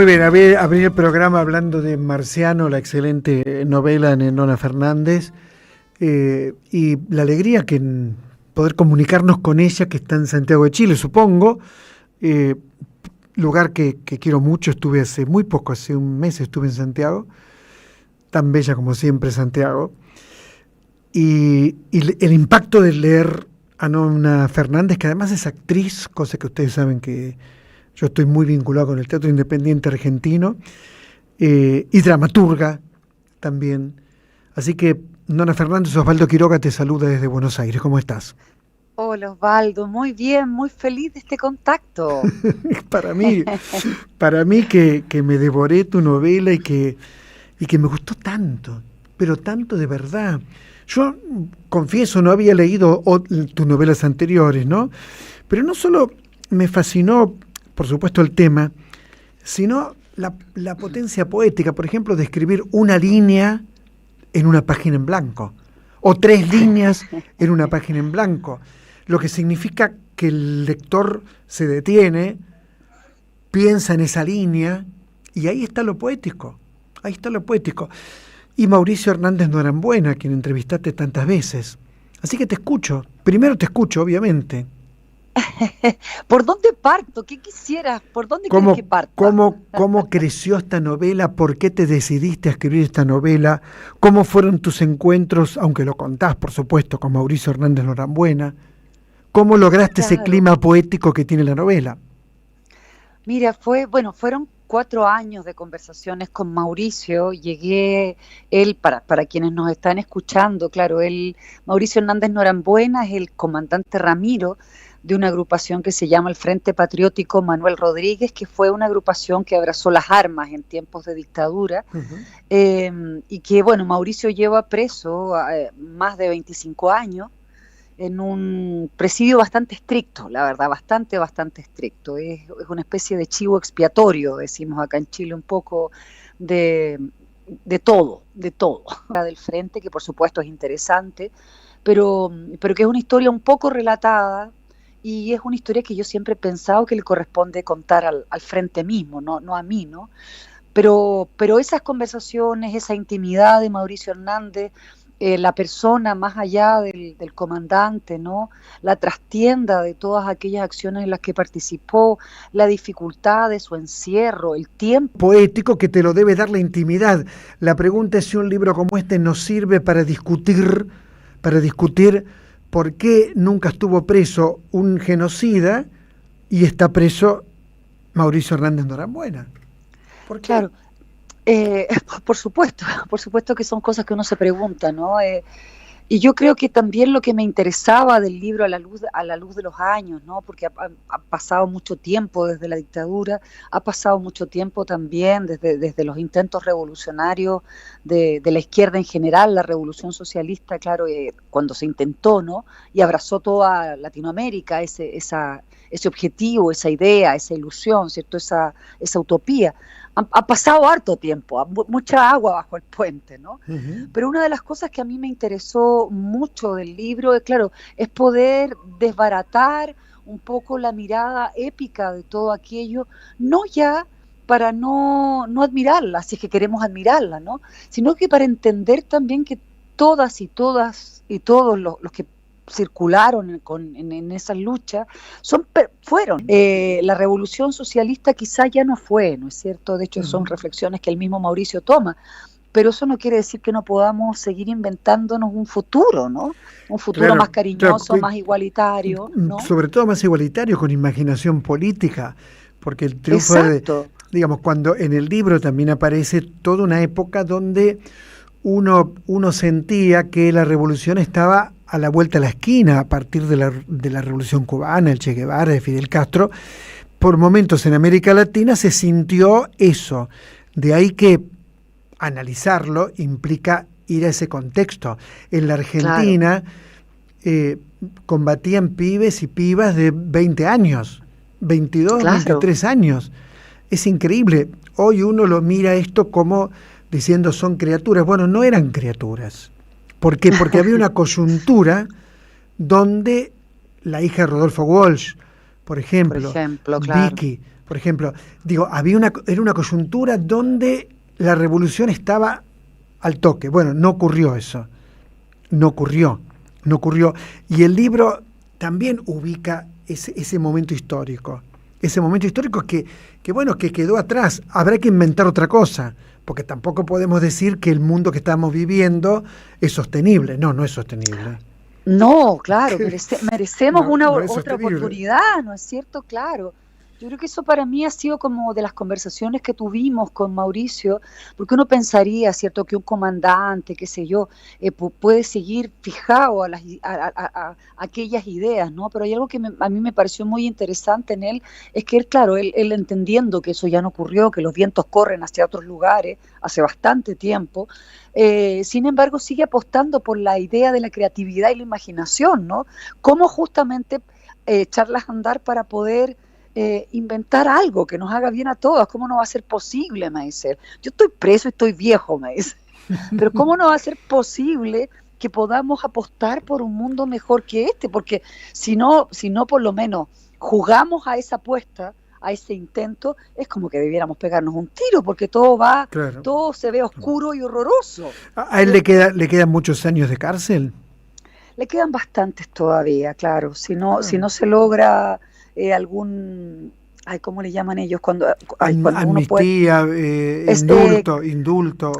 Muy bien, abrí el programa hablando de Marciano, la excelente novela de Nona Fernández, y la alegría que en poder comunicarnos con ella, que está en Santiago de Chile, supongo, lugar que quiero mucho. Estuve hace muy poco, hace un mes estuve en Santiago, tan bella como siempre Santiago, y el impacto de leer a Nona Fernández, que además es actriz, cosa que ustedes saben que yo estoy muy vinculado con el teatro independiente argentino, y dramaturga también. Así que, Nona Fernández, Osvaldo Quiroga te saluda desde Buenos Aires. ¿Cómo estás? Hola Osvaldo, muy bien, muy feliz de este contacto. Para mí que me devoré tu novela y que me gustó tanto, pero tanto de verdad. Yo confieso, no había leído tus novelas anteriores, ¿no? Pero no solo me fascinó, por supuesto, el tema, sino la potencia poética, por ejemplo, de escribir una línea en una página en blanco, o 3 líneas en una página en blanco, lo que significa que el lector se detiene, piensa en esa línea, y ahí está lo poético, ahí está lo poético. Y Mauricio Hernández Norambuena, a quien entrevistaste tantas veces. Así que te escucho, primero te escucho, obviamente. ¿Por dónde parto? ¿Qué quisieras? ¿Por dónde quieres que parta? ¿Cómo creció esta novela? ¿Por qué te decidiste a escribir esta novela? ¿Cómo fueron tus encuentros, aunque lo contás, por supuesto, con Mauricio Hernández Norambuena? ¿Cómo lograste ese clima poético que tiene la novela? Mira, fueron 4 años de conversaciones con Mauricio. Él, para quienes nos están escuchando, claro, Mauricio Hernández Norambuena es el comandante Ramiro de una agrupación que se llama el Frente Patriótico Manuel Rodríguez, que fue una agrupación que abrazó las armas en tiempos de dictadura. Y que, bueno, Mauricio lleva preso más de 25 años en un presidio bastante estricto, la verdad, bastante estricto. Es una especie de chivo expiatorio, decimos acá en Chile, un poco de todo. Del Frente, que por supuesto es interesante, pero que es una historia un poco relatada, y es una historia que yo siempre he pensado que le corresponde contar al Frente mismo, no a mí, ¿no? Pero esas conversaciones, esa intimidad de Mauricio Hernández, la persona más allá del comandante, ¿no? La trastienda de todas aquellas acciones en las que participó, la dificultad de su encierro, el tiempo Poético que te lo debe dar la intimidad. La pregunta es si un libro como este nos sirve para discutir por qué nunca estuvo preso un genocida y está preso Mauricio Hernández Norambuena. ¿Por qué? Claro. Por supuesto que son cosas que uno se pregunta, ¿no? Y yo creo que también lo que me interesaba del libro a la luz de los años, ¿no? Porque ha pasado mucho tiempo desde la dictadura, ha pasado mucho tiempo también desde los intentos revolucionarios de la izquierda en general, la revolución socialista, claro, cuando se intentó, ¿no? Y abrazó toda Latinoamérica ese objetivo, esa idea, esa ilusión, ¿cierto? Esa utopía. Ha pasado harto tiempo, mucha agua bajo el puente, ¿no? Uh-huh. Pero una de las cosas que a mí me interesó mucho del libro es poder desbaratar un poco la mirada épica de todo aquello, no ya para no admirarla, si es que queremos admirarla, ¿no? Sino que para entender también que todas y todos los que circularon en esas luchas fueron. La revolución socialista quizá ya no fue, ¿no es cierto? De hecho, son reflexiones que el mismo Mauricio toma. Pero eso no quiere decir que no podamos seguir inventándonos un futuro, ¿no? Un futuro más cariñoso, más igualitario, ¿no? Sobre todo más igualitario, con imaginación política, porque el triunfo digamos, cuando en el libro también aparece toda una época donde uno sentía que la revolución estaba a la vuelta de la esquina, a partir de la revolución cubana, el Che Guevara, de Fidel Castro. Por momentos en América Latina se sintió eso, de ahí que analizarlo implica ir a ese contexto. En la Argentina combatían pibes y pibas de 20 años, 22, 23 años. Es increíble. Hoy uno lo mira esto como diciendo son criaturas. Bueno, no eran criaturas. ¿Por qué? Porque había una coyuntura donde la hija de Rodolfo Walsh, por ejemplo, claro. Vicky, por ejemplo, digo, era una coyuntura donde la revolución estaba al toque. Bueno, no ocurrió eso. No ocurrió. Y el libro también ubica ese momento histórico. Ese momento histórico que quedó atrás. Habrá que inventar otra cosa, porque tampoco podemos decir que el mundo que estamos viviendo es sostenible. No, no es sostenible. No, claro, merecemos otra sostenible. oportunidad, ¿no es cierto? Claro. Yo creo que eso para mí ha sido como de las conversaciones que tuvimos con Mauricio, porque uno pensaría, ¿cierto?, que un comandante, qué sé yo, puede seguir fijado a aquellas ideas, ¿no? Pero hay algo que a mí me pareció muy interesante en él, es que él, claro, él entendiendo que eso ya no ocurrió, que los vientos corren hacia otros lugares hace bastante tiempo, sin embargo sigue apostando por la idea de la creatividad y la imaginación, ¿no? Cómo justamente echarlas a andar para poder inventar algo que nos haga bien a todos. ¿Cómo no va a ser posible? Me dice. Yo estoy preso y estoy viejo, me dice. Pero ¿cómo no va a ser posible que podamos apostar por un mundo mejor que este? Porque si no por lo menos jugamos a esa apuesta, a ese intento, es como que debiéramos pegarnos un tiro, porque todo se ve oscuro y horroroso. ¿A él le quedan muchos años de cárcel? Le quedan bastantes todavía, claro. Si no se logra algún, ¿cómo le llaman ellos? Cuando amnistía, uno puede, indulto.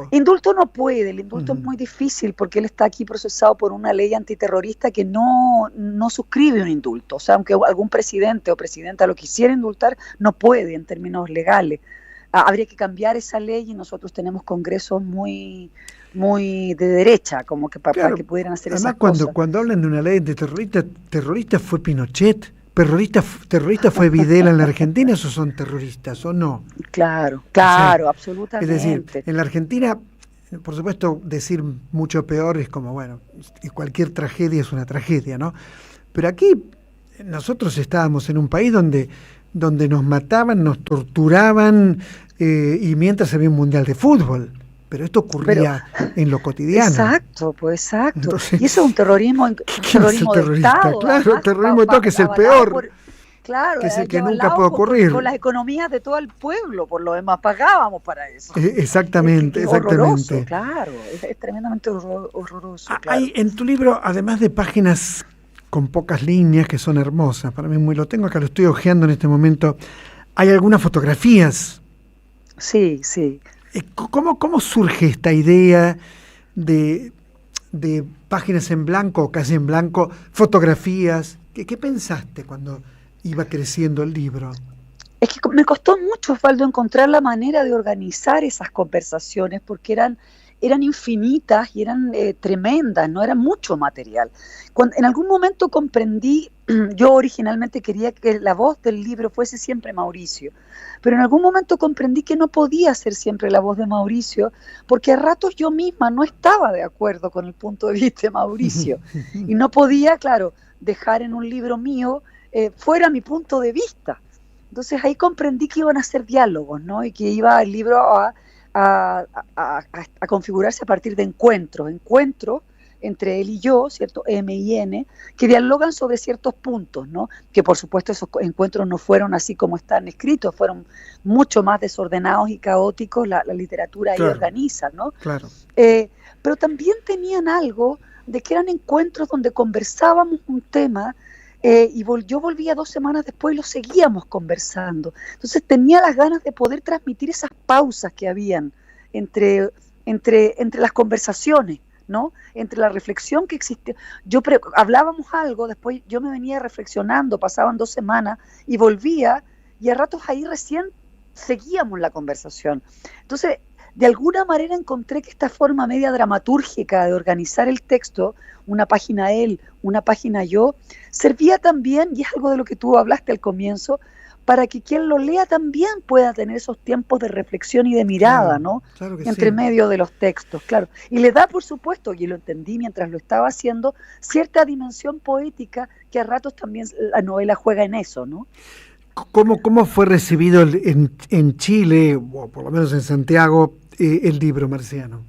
Indulto no puede, el indulto es muy difícil porque él está aquí procesado por una ley antiterrorista que no suscribe un indulto. O sea, aunque algún presidente o presidenta lo quisiera indultar, no puede en términos legales. Habría que cambiar esa ley y nosotros tenemos congresos muy de derecha, como que para que pudieran hacer esas cosas. Cuando hablan de una ley terrorista fue Pinochet. ¿Terrorista fue Videla en la Argentina? ¿Esos son terroristas o no? Claro, absolutamente. Es decir, en la Argentina, por supuesto, decir mucho peor es como, bueno, cualquier tragedia es una tragedia, ¿no? Pero aquí nosotros estábamos en un país donde nos mataban, nos torturaban, y mientras había un mundial de fútbol. Pero esto ocurría en lo cotidiano. Exacto. Entonces, y eso es un terrorismo de Estado. Claro, terrorismo de Estado, que es el peor. Que es el que nunca puede ocurrir. Con las economías de todo el pueblo, por lo demás pagábamos para eso. Exactamente. Horroroso, claro, es tremendamente horroroso. Claro. Hay en tu libro, además de páginas con pocas líneas que son hermosas, para mí lo tengo acá, lo estoy hojeando en este momento, hay algunas fotografías. Sí. ¿Cómo surge esta idea de páginas en blanco o casi en blanco, fotografías? ¿Qué pensaste cuando iba creciendo el libro? Es que me costó mucho, Osvaldo, encontrar la manera de organizar esas conversaciones porque eran infinitas y eran tremendas, no era mucho material. En algún momento comprendí, yo originalmente quería que la voz del libro fuese siempre Mauricio, pero en algún momento comprendí que no podía ser siempre la voz de Mauricio, porque a ratos yo misma no estaba de acuerdo con el punto de vista de Mauricio, y no podía, claro, dejar en un libro mío fuera mi punto de vista. Entonces ahí comprendí que iban a ser diálogos, ¿no? Y que iba el libro a configurarse a partir de encuentros entre él y yo, ¿cierto? M y N, que dialogan sobre ciertos puntos, ¿no? Que por supuesto esos encuentros no fueron así como están escritos, fueron mucho más desordenados y caóticos, la literatura ahí organiza, ¿no? Claro. Pero también tenían algo de que eran encuentros donde conversábamos un tema, y yo volvía 2 semanas después y lo seguíamos conversando. Entonces tenía las ganas de poder transmitir esas pausas que habían entre las conversaciones, ¿no? Entre la reflexión que existía. Hablábamos algo, después yo me venía reflexionando, pasaban 2 semanas y volvía, y a ratos ahí recién seguíamos la conversación. Entonces, de alguna manera encontré que esta forma media dramatúrgica de organizar el texto, una página él, una página yo, servía también, y es algo de lo que tú hablaste al comienzo, para que quien lo lea también pueda tener esos tiempos de reflexión y de mirada, ¿no? Claro que entre sí. medio de los textos, claro. Y le da, por supuesto, y lo entendí mientras lo estaba haciendo, cierta dimensión poética que a ratos también la novela juega en eso, ¿no? ¿Cómo fue recibido en Chile, o por lo menos en Santiago, el libro, Marciano?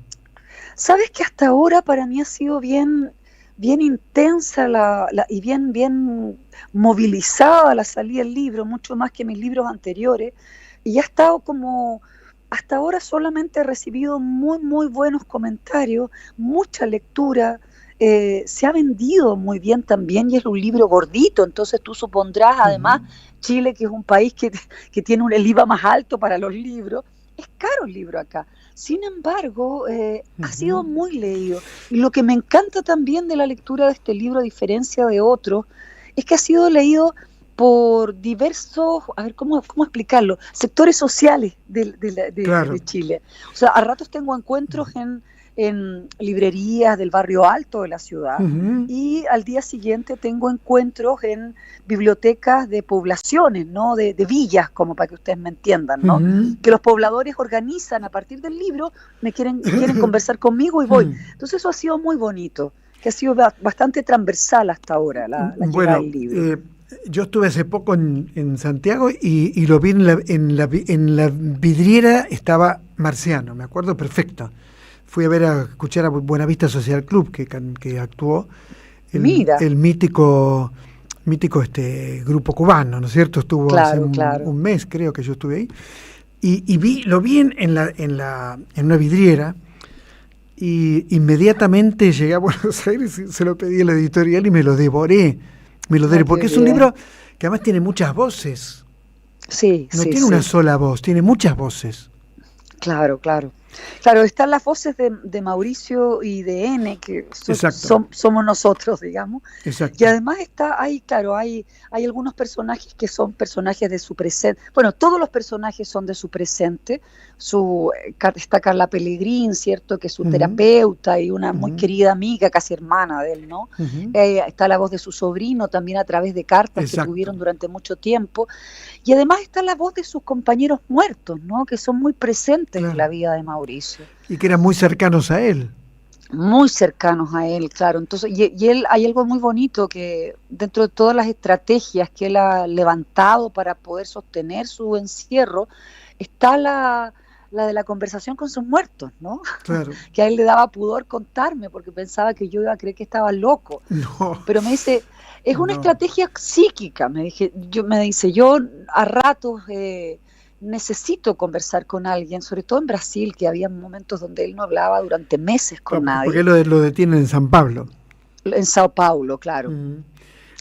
Sabes que hasta ahora para mí ha sido bien bien intensa y bien movilizada la salida del libro, mucho más que mis libros anteriores, y ha estado como, hasta ahora solamente he recibido muy, muy buenos comentarios, mucha lectura, se ha vendido muy bien también y es un libro gordito, entonces tú supondrás además Chile, que es un país que tiene el IVA más alto para los libros, es caro el libro acá. Sin embargo, ha sido muy leído. Y lo que me encanta también de la lectura de este libro, a diferencia de otros, es que ha sido leído por diversos, a ver, ¿cómo explicarlo? Sectores sociales Claro. de Chile. O sea, a ratos tengo encuentros en librerías del barrio alto de la ciudad y al día siguiente tengo encuentros en bibliotecas de poblaciones, ¿no? De villas, como para que ustedes me entiendan, ¿no? Que los pobladores organizan a partir del libro, quieren conversar conmigo y voy. Entonces eso ha sido muy bonito, que ha sido bastante transversal hasta ahora la llegada del libro. Yo estuve hace poco en Santiago y lo vi en la vidriera, estaba Marciano, me acuerdo perfecto. Fui a escuchar a Buenavista Social Club, que actuó el mítico grupo cubano, ¿no es cierto? Estuvo hace un mes, creo que yo estuve ahí. Y lo vi en una vidriera, y inmediatamente llegué a Buenos Aires y se lo pedí a la editorial y me lo devoré. Porque es un libro que además tiene muchas voces. No tiene una sola voz, tiene muchas voces. Claro, claro. Claro, están las voces de Mauricio y de N, que somos nosotros, digamos. Exacto. Y además hay algunos personajes que son personajes de su presente. Bueno, todos los personajes son de su presente. Está Carla Pellegrín, ¿cierto? Que es su terapeuta y una muy querida amiga, casi hermana de él, ¿no? Está la voz de su sobrino también a través de cartas que tuvieron durante mucho tiempo. Y además está la voz de sus compañeros muertos, ¿no? Que son muy presentes en la vida de Mauricio. Y que eran muy cercanos a él. Muy cercanos a él, claro. Entonces, y él, hay algo muy bonito que dentro de todas las estrategias que él ha levantado para poder sostener su encierro, está la de la conversación con sus muertos, ¿no? Claro. Que a él le daba pudor contarme porque pensaba que yo iba a creer que estaba loco. No. Pero me dice, es una estrategia psíquica, me dice, yo a ratos necesito conversar con alguien, sobre todo en Brasil, que había momentos donde él no hablaba durante meses con nadie. Porque lo detienen en San Pablo. En Sao Paulo, claro.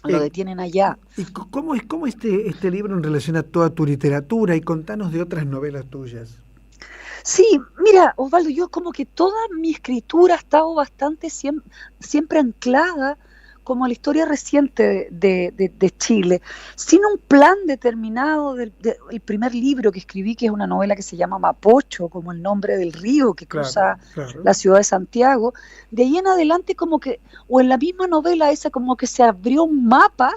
Lo detienen allá. ¿Y cómo es este libro en relación a toda tu literatura? Y contanos de otras novelas tuyas. Sí, mira, Osvaldo, yo como que toda mi escritura ha estado bastante siempre anclada como a la historia reciente de Chile, sin un plan determinado el primer libro que escribí, que es una novela que se llama Mapocho, como el nombre del río que cruza la ciudad de Santiago. De ahí en adelante como que, o en la misma novela esa, como que se abrió un mapa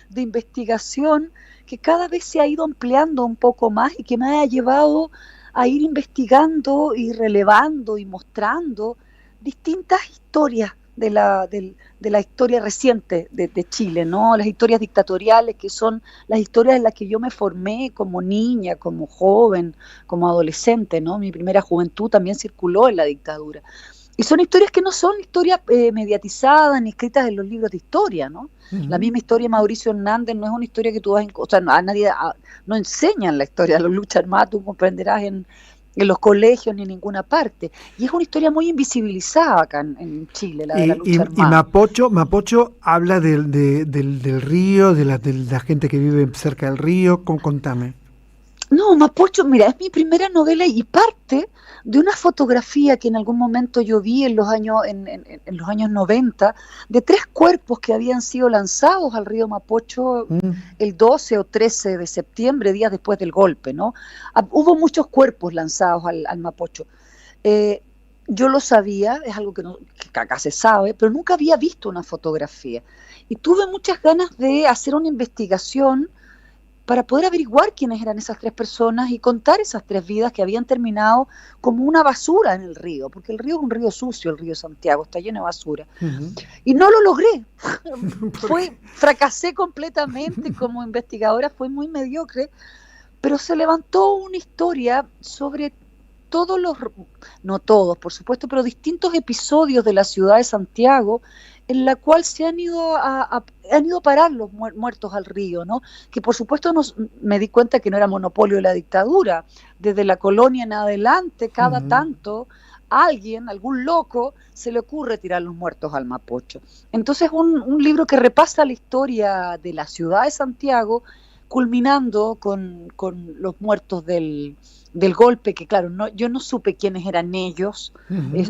de investigación que cada vez se ha ido ampliando un poco más y que me ha llevado a ir investigando y relevando y mostrando distintas historias de la historia reciente de Chile, ¿no? Las historias dictatoriales, que son las historias en las que yo me formé como niña, como joven, como adolescente, ¿no? Mi primera juventud también circuló en la dictadura. Y son historias que no son historias mediatizadas ni escritas en los libros de historia, ¿no? La misma historia de Mauricio Hernández no es una historia que tú vas a nadie no enseñan la historia de la lucha armada, tú comprenderás en los colegios ni en ninguna parte. Y es una historia muy invisibilizada acá en Chile, la de la lucha armada. Y Mapocho habla del río, de la gente que vive cerca del río. Contame. No, Mapocho, mira, es mi primera novela y parte de una fotografía que en algún momento yo vi en los años 90, de 3 cuerpos que habían sido lanzados al río Mapocho el 12 o 13 de septiembre, días después del golpe, ¿no? Hubo muchos cuerpos lanzados al Mapocho. Yo lo sabía, es algo que acá se sabe, pero nunca había visto una fotografía. Y tuve muchas ganas de hacer una investigación para poder averiguar quiénes eran esas 3 personas y contar esas 3 vidas que habían terminado como una basura en el río, porque el río es un río sucio, el río Santiago, está lleno de basura. Y no lo logré, fracasé completamente como investigadora, fue muy mediocre, pero se levantó una historia sobre no todos, por supuesto, pero distintos episodios de la ciudad de Santiago en la cual se han ido han ido a parar los muertos al río, ¿no? Que por supuesto me di cuenta que no era monopolio de la dictadura. Desde la colonia en adelante, cada tanto, algún loco, se le ocurre tirar los muertos al Mapocho. Entonces un libro que repasa la historia de la ciudad de Santiago, culminando con los muertos del golpe, que claro, yo no supe quiénes eran ellos,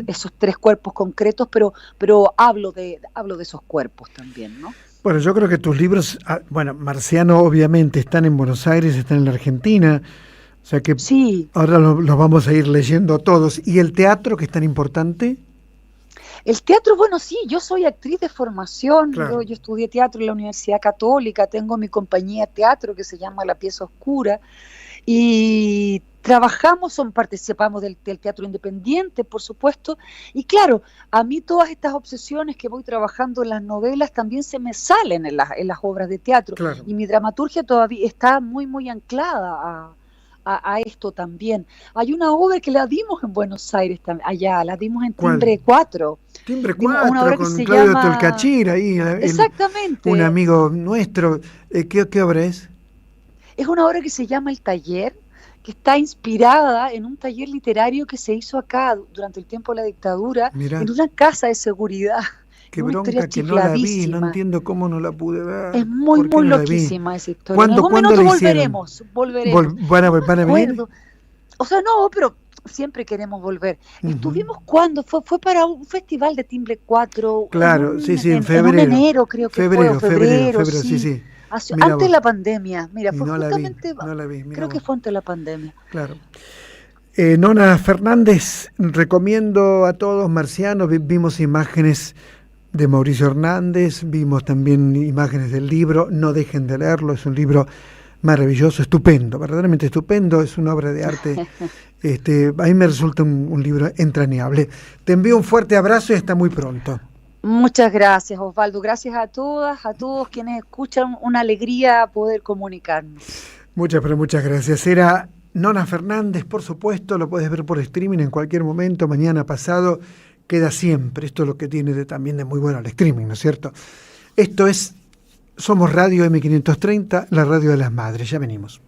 esos 3 cuerpos concretos, pero hablo de esos cuerpos también, ¿no? Bueno, yo creo que tus libros, bueno, Marciano obviamente están en Buenos Aires, están en la Argentina, o sea que sí. Ahora los vamos a ir leyendo todos. ¿Y el teatro, que es tan importante? El teatro, bueno, sí, yo soy actriz de formación, claro. Yo estudié teatro en la Universidad Católica, tengo mi compañía de teatro que se llama La Pieza Oscura, y participamos del teatro independiente, por supuesto, y claro, a mí todas estas obsesiones que voy trabajando en las novelas también se me salen en las obras de teatro, claro. Y mi dramaturgia todavía está muy, muy anclada a esto también. Hay una obra que la dimos en Buenos Aires, allá, la dimos en Timbre 4. Timbre 4, con Claudio Tolcachir, ahí. Exactamente. Un amigo nuestro. ¿Qué obra es? Es una obra que se llama El Taller, que está inspirada en un taller literario que se hizo acá durante el tiempo de la dictadura, en una casa de seguridad. Qué bronca que no la vi, no entiendo cómo no la pude ver. Es muy, muy loquísima esa historia. ¿Cuándo volveremos. ¿Van a venir? O sea, no, pero siempre queremos volver. Estuvimos cuando fue para un festival de Timbre 4. Claro, en febrero. En enero creo que febrero, sí. Antes de la pandemia, mira, fue no justamente, no la vi, creo que fue antes de la pandemia. Claro. Nona Fernández, recomiendo a todos Marciano, vimos imágenes de Mauricio Hernández, vimos también imágenes del libro, no dejen de leerlo, es un libro maravilloso, estupendo, verdaderamente estupendo, es una obra de arte, a mí me resulta un libro entrañable. Te envío un fuerte abrazo y hasta muy pronto. Muchas gracias, Osvaldo. Gracias a todas, a todos quienes escuchan. Una alegría poder comunicarnos. Muchas gracias. Era Nona Fernández, por supuesto, lo puedes ver por streaming en cualquier momento, mañana, pasado, queda siempre. Esto es lo que tiene también de muy bueno el streaming, ¿no es cierto? Esto es Somos Radio M530, la radio de las madres. Ya venimos.